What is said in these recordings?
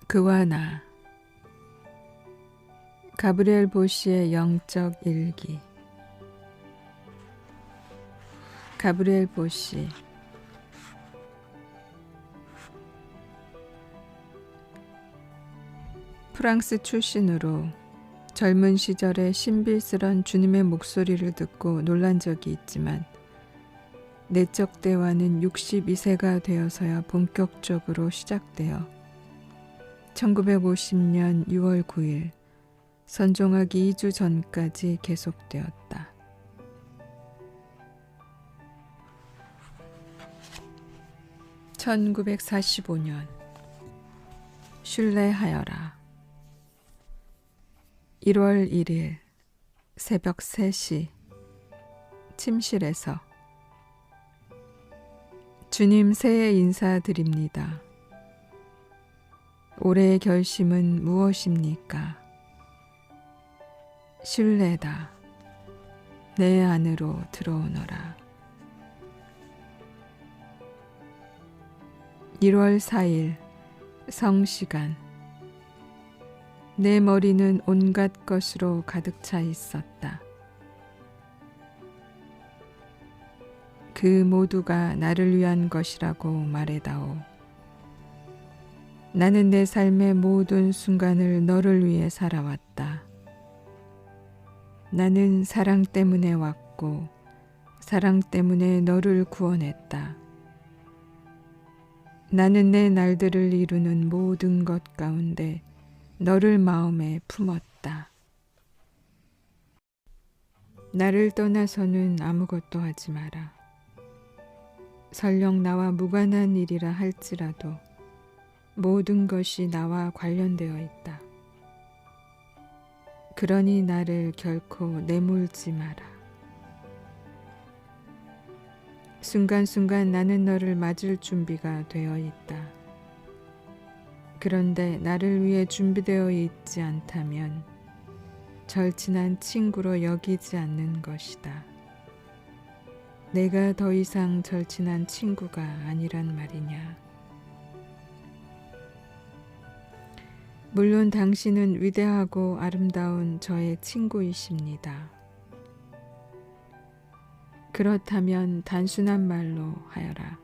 그와 나. 가브리엘 보시의 영적 일기. 가브리엘 보시. 프랑스 출신으로 젊은 시절에 신비스런 주님의 목소리를 듣고 놀란 적이 있지만 내적 대화는 62세가 되어서야 본격적으로 시작되어 1950년 6월 9일 선종하기 2주 전까지 계속되었다. (1945년) 슐레하여라. 1월 1일 새벽 3시 침실에서 주님 새해 인사드립니다. 올해의 결심은 무엇입니까? 슐레다. 내 안으로 들어오너라. 1월 4일 성시간. 내 머리는 온갖 것으로 가득 차 있었다. 그 모두가 나를 위한 것이라고 말해다오. 나는 내 삶의 모든 순간을 너를 위해 살아왔다. 나는 사랑 때문에 왔고 사랑 때문에 너를 구원했다. 나는 내 날들을 이루는 모든 것 가운데 너를 마음에 품었다. 나를 떠나서는 아무것도 하지 마라. 설령 나와 무관한 일이라 할지라도 모든 것이 나와 관련되어 있다. 그러니 나를 결코 내몰지 마라. 순간순간 나는 너를 맞을 준비가 되어 있다. 그런데 나를 위해 준비되어 있지 않다면 절친한 친구로 여기지 않는 것이다. 내가 더 이상 절친한 친구가 아니란 말이냐. 물론 당신은 위대하고 아름다운 저의 친구이십니다. 그렇다면 단순한 말로 하여라.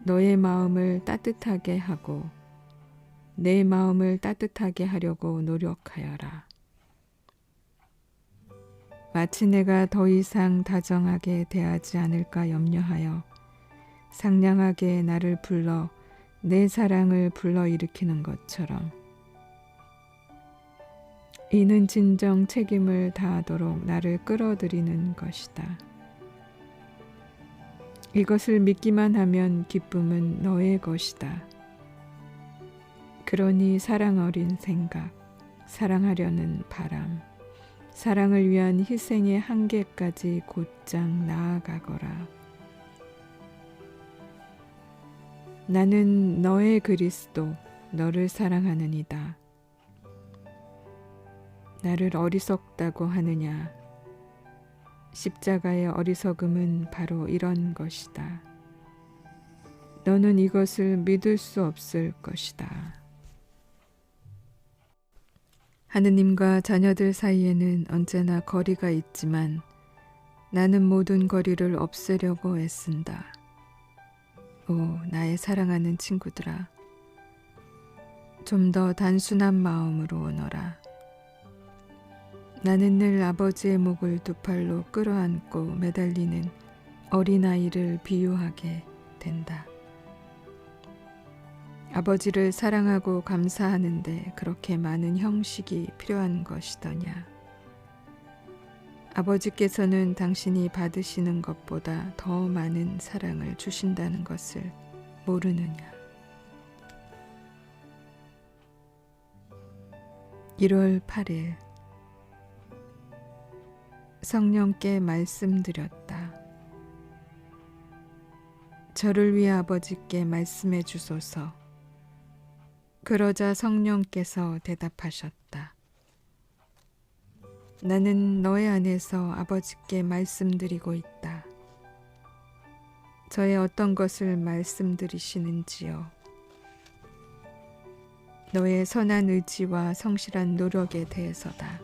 너의 마음을 따뜻하게 하고 내 마음을 따뜻하게 하려고 노력하여라. 마치 내가 더 이상 다정하게 대하지 않을까 염려하여 상냥하게 나를 불러 내 사랑을 불러일으키는 것처럼 이는 진정 책임을 다하도록 나를 끌어들이는 것이다. 이것을 믿기만 하면 기쁨은 너의 것이다. 그러니 사랑 어린 생각, 사랑하려는 바람, 사랑을 위한 희생의 한계까지 곧장 나아가거라. 나는 너의 그리스도, 너를 사랑하느니다. 나를 어리석다고 하느냐? 십자가의 어리석음은 바로 이런 것이다. 너는 이것을 믿을 수 없을 것이다. 하느님과 자녀들 사이에는 언제나 거리가 있지만 나는 모든 거리를 없애려고 애쓴다. 오, 나의 사랑하는 친구들아, 좀 더 단순한 마음으로 오너라. 나는 늘 아버지의 목을 두 팔로 끌어안고 매달리는 어린아이를 비유하게 된다. 아버지를 사랑하고 감사하는데 그렇게 많은 형식이 필요한 것이더냐. 아버지께서는 당신이 받으시는 것보다 더 많은 사랑을 주신다는 것을 모르느냐. 1월 8일 성령께 말씀드렸다. 저를 위해 아버지께 말씀해 주소서. 그러자 성령께서 대답하셨다. 나는 너의 안에서 아버지께 말씀드리고 있다. 저의 어떤 것을 말씀드리시는지요. 너의 선한 의지와 성실한 노력에 대해서다.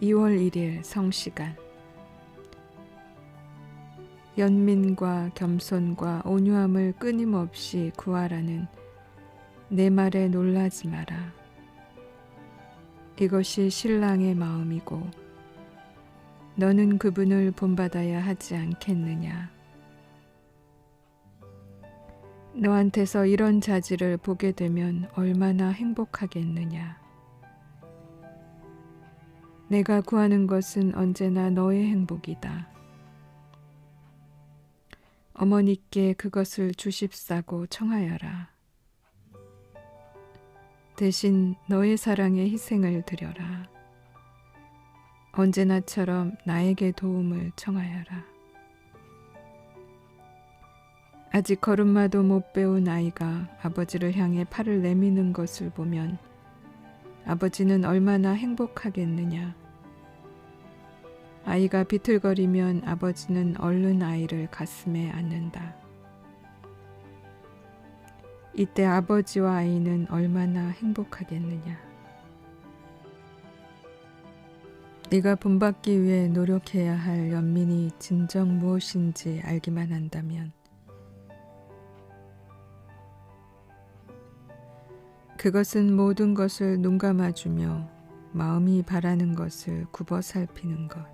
(2월 1일) 성시간. 연민과 겸손과 온유함을 끊임없이 구하라는 내 말에 놀라지 마라. 이것이 신랑의 마음이고 너는 그분을 본받아야 하지 않겠느냐. 너한테서 이런 자질을 보게 되면 얼마나 행복하겠느냐. 내가 구하는 것은 언제나 너의 행복이다. 어머니께 그것을 주십사고 청하여라. 대신 너의 사랑에 희생을 드려라. 언제나처럼 나에게 도움을 청하여라. 아직 걸음마도 못 배운 아이가 아버지를 향해 팔을 내미는 것을 보면 아버지는 얼마나 행복하겠느냐. 아이가 비틀거리면 아버지는 얼른 아이를 가슴에 안는다. 이때 아버지와 아이는 얼마나 행복하겠느냐. 네가 본받기 위해 노력해야 할 연민이 진정 무엇인지 알기만 한다면 그것은 모든 것을 눈감아주며 마음이 바라는 것을 굽어 살피는 것.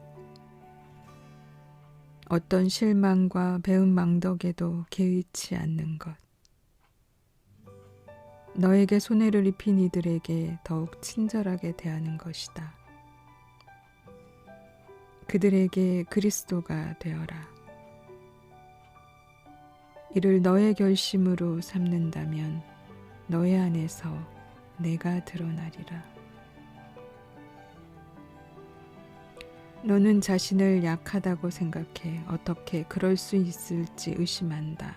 어떤 실망과 배은망덕에도 개의치 않는 것. 너에게 손해를 입힌 이들에게 더욱 친절하게 대하는 것이다. 그들에게 그리스도가 되어라. 이를 너의 결심으로 삼는다면 너의 안에서 내가 드러나리라. 너는 자신을 약하다고 생각해 어떻게 그럴 수 있을지 의심한다.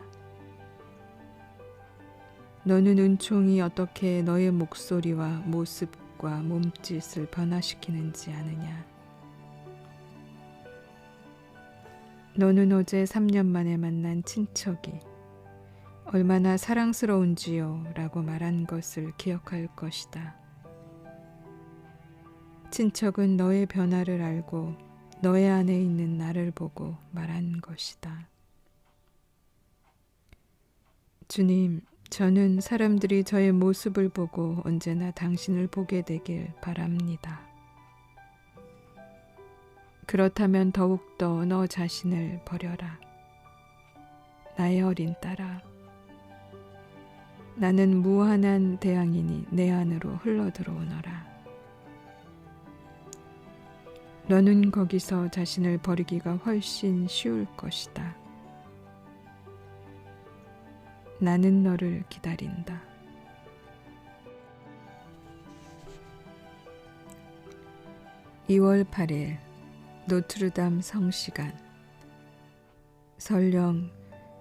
너는 은총이 어떻게 너의 목소리와 모습과 몸짓을 변화시키는지 아느냐. 너는 어제 3년 만에 만난 친척이 얼마나 사랑스러운지요 라고 말한 것을 기억할 것이다. 친척은 너의 변화를 알고 너의 안에 있는 나를 보고 말한 것이다. 주님, 저는 사람들이 저의 모습을 보고 언제나 당신을 보게 되길 바랍니다. 그렇다면 더욱더 너 자신을 버려라. 나의 어린 딸아, 나는 무한한 대양이니 내 안으로 흘러들어오너라. 너는 거기서 자신을 버리기가 훨씬 쉬울 것이다. 나는 너를 기다린다. (2월 8일) 노트르담 성시간. 설령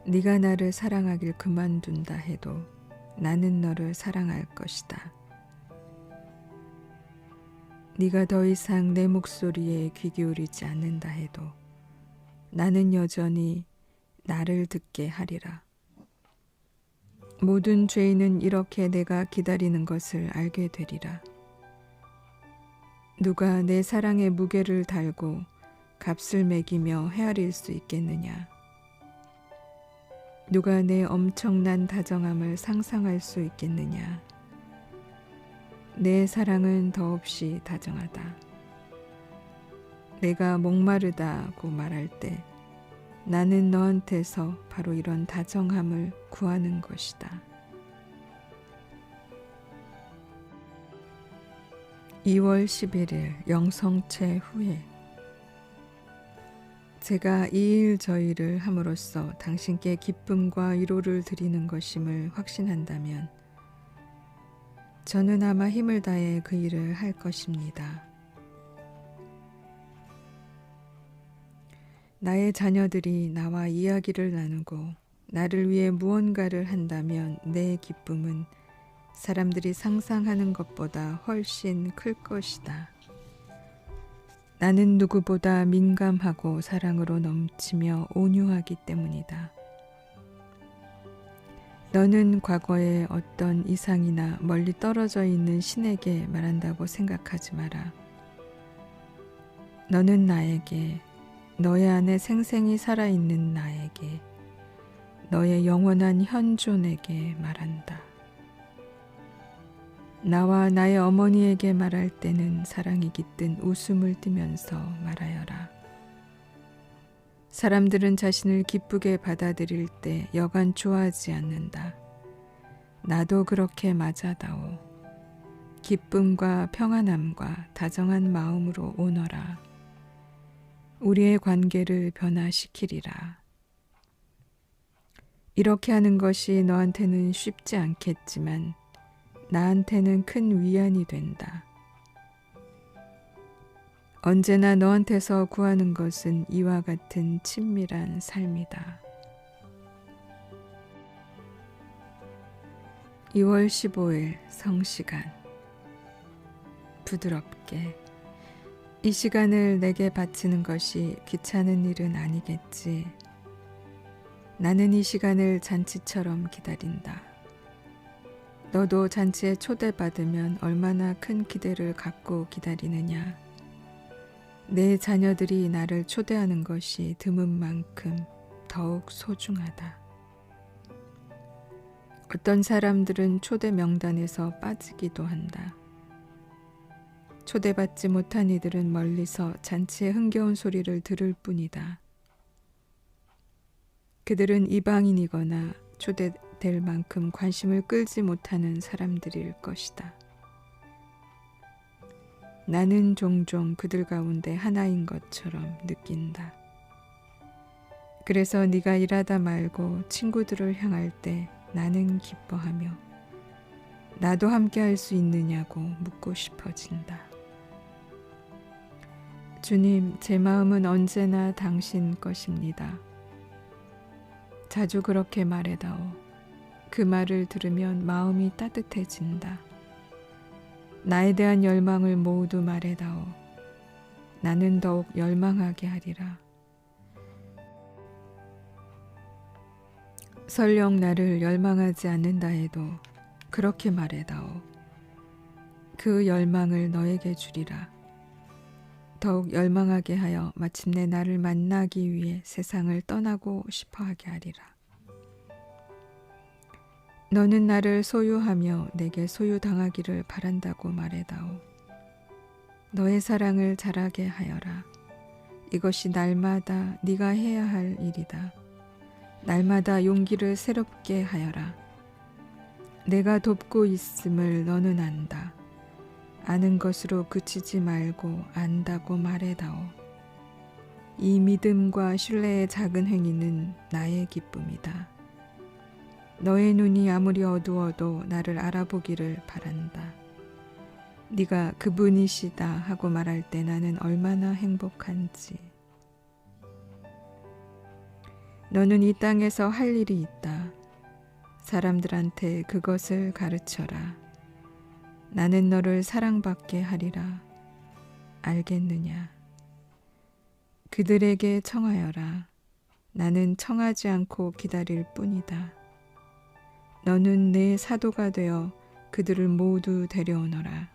네가 나를 사랑하길 그만둔다 해도 나는 너를 사랑할 것이다. 네가 더 이상 내 목소리에 귀 기울이지 않는다 해도 나는 여전히 나를 듣게 하리라. 모든 죄인은 이렇게 내가 기다리는 것을 알게 되리라. 누가 내 사랑의 무게를 달고 값을 매기며 헤아릴 수 있겠느냐. 누가 내 엄청난 다정함을 상상할 수 있겠느냐. 내 사랑은 더없이 다정하다. 내가 목마르다고 말할 때 나는 너한테서 바로 이런 다정함을 구하는 것이다. (2월 11일) 영성체 후에. 제가 이 일 저 일을 함으로써 당신께 기쁨과 위로를 드리는 것임을 확신한다면 저는 아마 힘을 다해 그 일을 할 것입니다. 나의 자녀들이 나와 이야기를 나누고 나를 위해 무언가를 한다면 내 기쁨은 사람들이 상상하는 것보다 훨씬 클 것이다. 나는 누구보다 민감하고 사랑으로 넘치며 온유하기 때문이다. 너는 과거에 어떤 이상이나 멀리 떨어져 있는 신에게 말한다고 생각하지 마라. 너는 나에게, 너의 안에 생생히 살아있는 나에게, 너의 영원한 현존에게 말한다. 나와 나의 어머니에게 말할 때는 사랑이 깃든 웃음을 띠면서 말하여라. 사람들은 자신을 기쁘게 받아들일 때 여간 좋아하지 않는다. 나도 그렇게 맞아다오. 기쁨과 평안함과 다정한 마음으로 오너라. 우리의 관계를 변화시키리라. 이렇게 하는 것이 너한테는 쉽지 않겠지만 나한테는 큰 위안이 된다. 언제나 너한테서 구하는 것은 이와 같은 친밀한 삶이다. 2월 15일 성시간. 부드럽게. 이 시간을 내게 바치는 것이 귀찮은 일은 아니겠지. 나는 이 시간을 잔치처럼 기다린다. 너도 잔치에 초대받으면 얼마나 큰 기대를 갖고 기다리느냐. 내 자녀들이 나를 초대하는 것이 드문 만큼 더욱 소중하다. 어떤 사람들은 초대 명단에서 빠지기도 한다. 초대받지 못한 이들은 멀리서 잔치의 흥겨운 소리를 들을 뿐이다. 그들은 이방인이거나 초대될 만큼 관심을 끌지 못하는 사람들일 것이다. 나는 종종 그들 가운데 하나인 것처럼 느낀다. 그래서 네가 일하다 말고 친구들을 향할 때 나는 기뻐하며 나도 함께 할 수 있느냐고 묻고 싶어진다. 주님, 제 마음은 언제나 당신 것입니다. 자주 그렇게 말해다오. 그 말을 들으면 마음이 따뜻해진다. 나에 대한 열망을 모두 말해다오. 나는 더욱 열망하게 하리라. 설령 나를 열망하지 않는다 해도 그렇게 말해다오. 그 열망을 너에게 주리라. 더욱 열망하게 하여 마침내 나를 만나기 위해 세상을 떠나고 싶어하게 하리라. 너는 나를 소유하며 내게 소유당하기를 바란다고 말해다오. 너의 사랑을 자라게 하여라. 이것이 날마다 네가 해야 할 일이다. 날마다 용기를 새롭게 하여라. 내가 돕고 있음을 너는 안다. 아는 것으로 그치지 말고 안다고 말해다오. 이 믿음과 신뢰의 작은 행위는 나의 기쁨이다. 너의 눈이 아무리 어두워도 나를 알아보기를 바란다. 네가 그분이시다 하고 말할 때 나는 얼마나 행복한지. 너는 이 땅에서 할 일이 있다. 사람들한테 그것을 가르쳐라. 나는 너를 사랑받게 하리라. 알겠느냐? 그들에게 청하여라. 나는 청하지 않고 기다릴 뿐이다. 너는 내 사도가 되어 그들을 모두 데려오너라.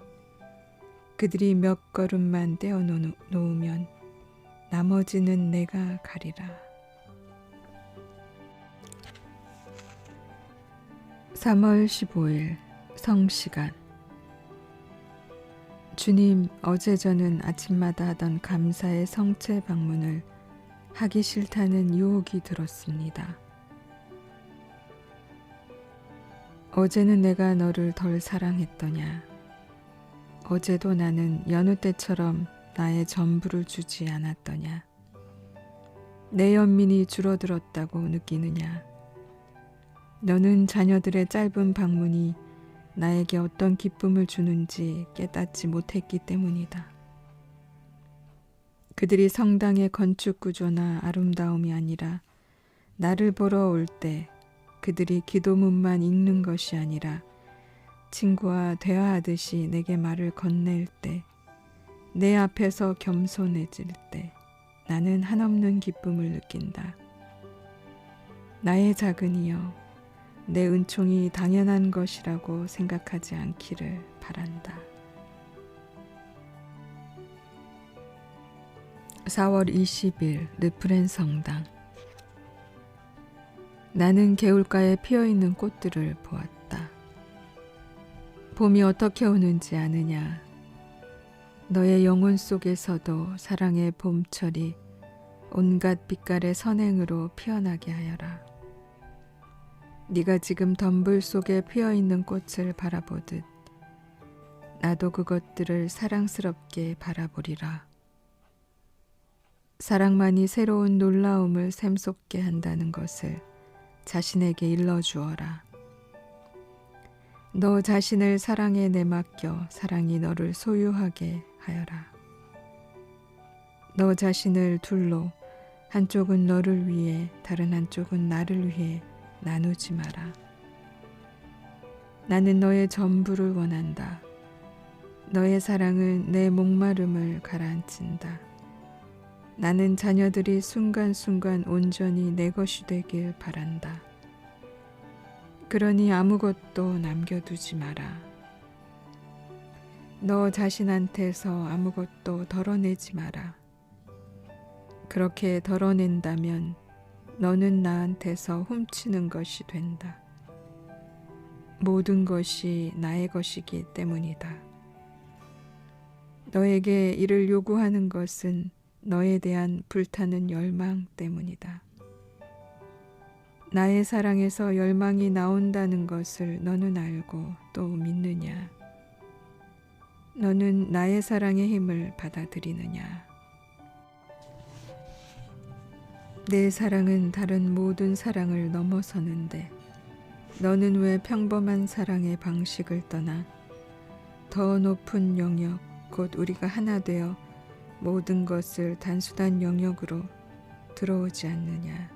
그들이 몇 걸음만 떼어 놓으면 나머지는 내가 가리라. 3월 15일 성시간. 주님, 어제 저는 아침마다 하던 감사의 성체 방문을 하기 싫다는 유혹이 들었습니다. 어제는 내가 너를 덜 사랑했더냐? 어제도 나는 여느 때처럼 나의 전부를 주지 않았더냐? 내 연민이 줄어들었다고 느끼느냐? 너는 자녀들의 짧은 방문이 나에게 어떤 기쁨을 주는지 깨닫지 못했기 때문이다. 그들이 성당의 건축 구조나 아름다움이 아니라 나를 보러 올 때 그들이 기도문만 읽는 것이 아니라 친구와 대화하듯이 내게 말을 건넬 때, 내 앞에서 겸손해질 때 나는 한없는 기쁨을 느낀다. 나의 작은 이여, 내 은총이 당연한 것이라고 생각하지 않기를 바란다. 4월 20일 르프렌 성당. 나는 개울가에 피어있는 꽃들을 보았다. 봄이 어떻게 오는지 아느냐. 너의 영혼 속에서도 사랑의 봄철이 온갖 빛깔의 선행으로 피어나게 하여라. 네가 지금 덤불 속에 피어있는 꽃을 바라보듯 나도 그것들을 사랑스럽게 바라보리라. 사랑만이 새로운 놀라움을 샘솟게 한다는 것을 자신에게 일러주어라. 너 자신을 사랑에 내맡겨 사랑이 너를 소유하게 하여라. 너 자신을 둘로 한쪽은 너를 위해 다른 한쪽은 나를 위해 나누지 마라. 나는 너의 전부를 원한다. 너의 사랑은 내 목마름을 가라앉힌다. 나는 자녀들이 순간순간 온전히 내 것이 되길 바란다. 그러니 아무것도 남겨두지 마라. 너 자신한테서 아무것도 덜어내지 마라. 그렇게 덜어낸다면 너는 나한테서 훔치는 것이 된다. 모든 것이 나의 것이기 때문이다. 너에게 이를 요구하는 것은 너에 대한 불타는 열망 때문이다. 나의 사랑에서 열망이 나온다는 것을 너는 알고 또 믿느냐? 너는 나의 사랑의 힘을 받아들이느냐? 내 사랑은 다른 모든 사랑을 넘어서는데 너는 왜 평범한 사랑의 방식을 떠나 더 높은 영역, 곧 우리가 하나 되어 모든 것을 단순한 영역으로 들어오지 않느냐?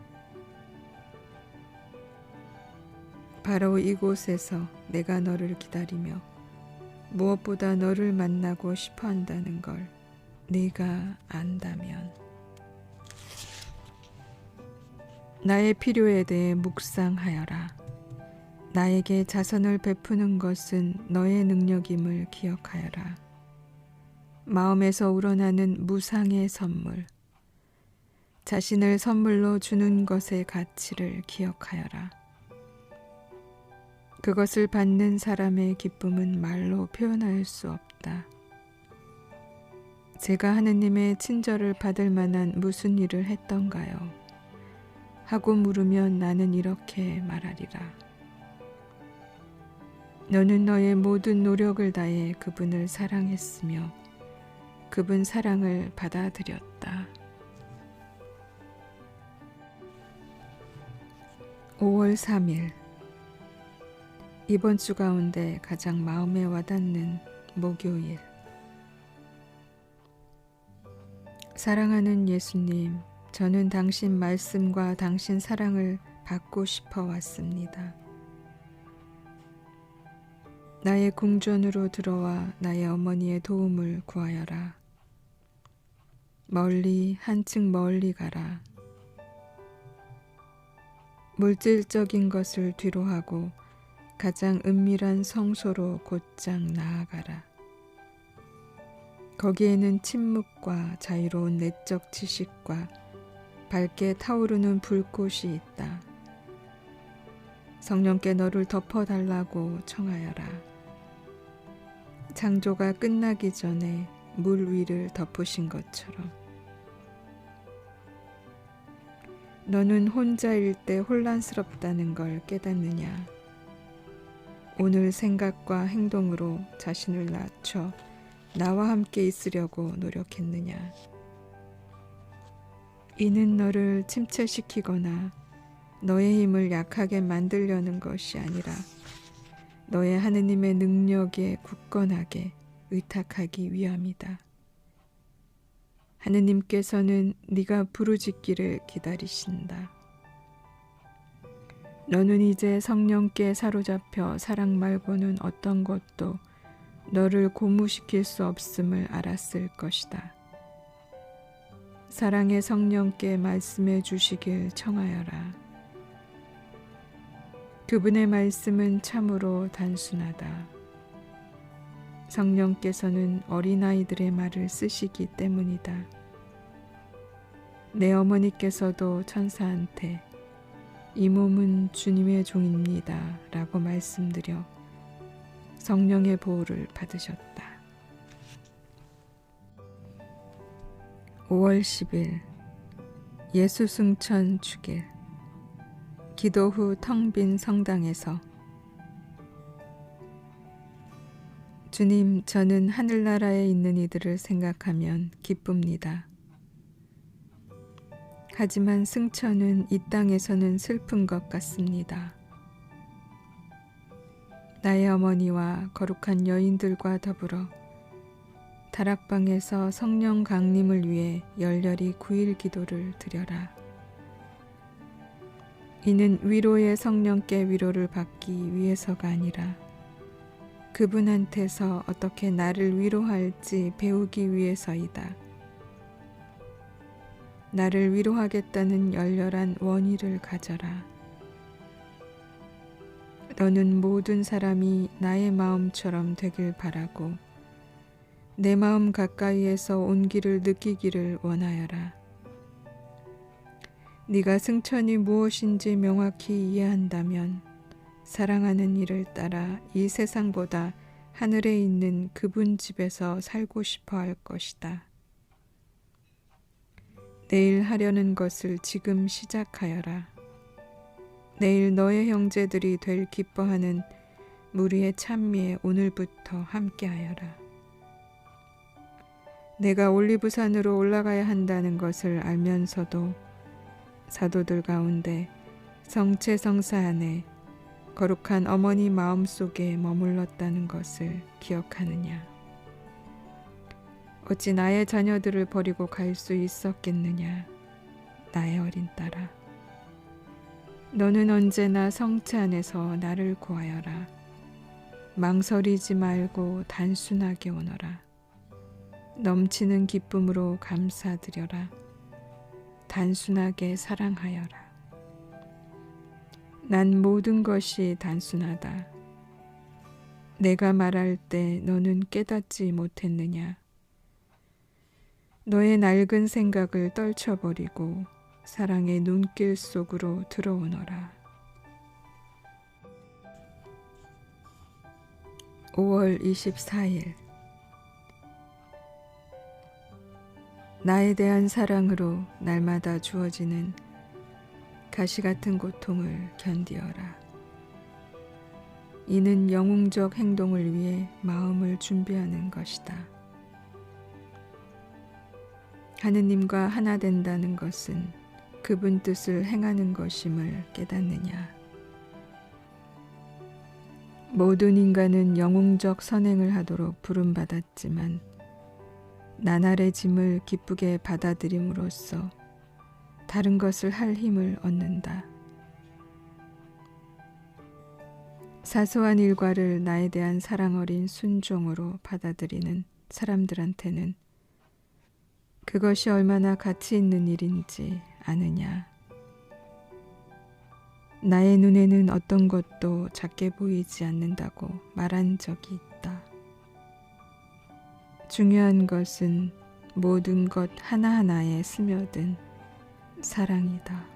바로 이곳에서 내가 너를 기다리며 무엇보다 너를 만나고 싶어 한다는 걸 네가 안다면 나의 필요에 대해 묵상하여라. 나에게 자선을 베푸는 것은 너의 능력임을 기억하여라. 마음에서 우러나는 무상의 선물, 자신을 선물로 주는 것의 가치를 기억하여라. 그것을 받는 사람의 기쁨은 말로 표현할 수 없다. 제가 하느님의 친절을 받을 만한 무슨 일을 했던가요? 하고 물으면 나는 이렇게 말하리라. 너는 너의 모든 노력을 다해 그분을 사랑했으며 그분 사랑을 받아들였다. 5월 3일 이번 주 가운데 가장 마음에 와닿는 목요일. 사랑하는 예수님, 저는 당신 말씀과 당신 사랑을 받고 싶어 왔습니다. 나의 궁전으로 들어와 나의 어머니의 도움을 구하여라. 멀리 한층 멀리 가라. 물질적인 것을 뒤로하고 가장 은밀한 성소로 곧장 나아가라. 거기에는 침묵과 자유로운 내적 지식과 밝게 타오르는 불꽃이 있다. 성령께 너를 덮어달라고 청하여라. 창조가 끝나기 전에 물 위를 덮으신 것처럼. 너는 혼자일 때 혼란스럽다는 걸 깨닫느냐? 오늘 생각과 행동으로 자신을 낮춰 나와 함께 있으려고 노력했느냐? 이는 너를 침체시키거나 너의 힘을 약하게 만들려는 것이 아니라 너의 하느님의 능력에 굳건하게 의탁하기 위함이다. 하느님께서는 네가 부르짖기를 기다리신다. 너는 이제 성령께 사로잡혀 사랑 말고는 어떤 것도 너를 고무시킬 수 없음을 알았을 것이다. 사랑의 성령께 말씀해 주시길 청하여라. 그분의 말씀은 참으로 단순하다. 성령께서는 어린아이들의 말을 쓰시기 때문이다. 내 어머니께서도 천사한테 이 몸은 주님의 종입니다 라고 말씀드려 성령의 보호를 받으셨다. 5월 10일 예수 승천 주길. 기도 후 텅 빈 성당에서 주님, 저는 하늘나라에 있는 이들을 생각하면 기쁩니다. 하지만 승천은 이 땅에서는 슬픈 것 같습니다. 나의 어머니와 거룩한 여인들과 더불어 다락방에서 성령 강림을 위해 열렬히 9일 기도를 드려라. 이는 위로의 성령께 위로를 받기 위해서가 아니라 그분한테서 어떻게 나를 위로할지 배우기 위해서이다. 나를 위로하겠다는 열렬한 원의를 가져라. 너는 모든 사람이 나의 마음처럼 되길 바라고 내 마음 가까이에서 온기를 느끼기를 원하여라. 네가 승천이 무엇인지 명확히 이해한다면 사랑하는 이를 따라 이 세상보다 하늘에 있는 그분 집에서 살고 싶어 할 것이다. 내일 하려는 것을 지금 시작하여라. 내일 너의 형제들이 될 기뻐하는 무리의 찬미에 오늘부터 함께하여라. 내가 올리브산으로 올라가야 한다는 것을 알면서도 사도들 가운데 성체성사 안에 거룩한 어머니 마음속에 머물렀다는 것을 기억하느냐? 어찌 나의 자녀들을 버리고 갈 수 있었겠느냐? 나의 어린 딸아, 너는 언제나 성체 안에서 나를 구하여라. 망설이지 말고 단순하게 오너라. 넘치는 기쁨으로 감사드려라. 단순하게 사랑하여라. 난 모든 것이 단순하다. 내가 말할 때 너는 깨닫지 못했느냐? 너의 낡은 생각을 떨쳐버리고 사랑의 눈길 속으로 들어오너라. 5월 24일 나에 대한 사랑으로 날마다 주어지는 가시 같은 고통을 견디어라. 이는 영웅적 행동을 위해 마음을 준비하는 것이다. 하느님과 하나 된다는 것은 그분 뜻을 행하는 것임을 깨닫느냐? 모든 인간은 영웅적 선행을 하도록 부름받았지만 나날의 짐을 기쁘게 받아들임으로써 다른 것을 할 힘을 얻는다. 사소한 일과를 나에 대한 사랑 어린 순종으로 받아들이는 사람들한테는 그것이 얼마나 가치 있는 일인지 아느냐. 나의 눈에는 어떤 것도 작게 보이지 않는다고 말한 적이 있다. 중요한 것은 모든 것 하나하나에 스며든 사랑이다.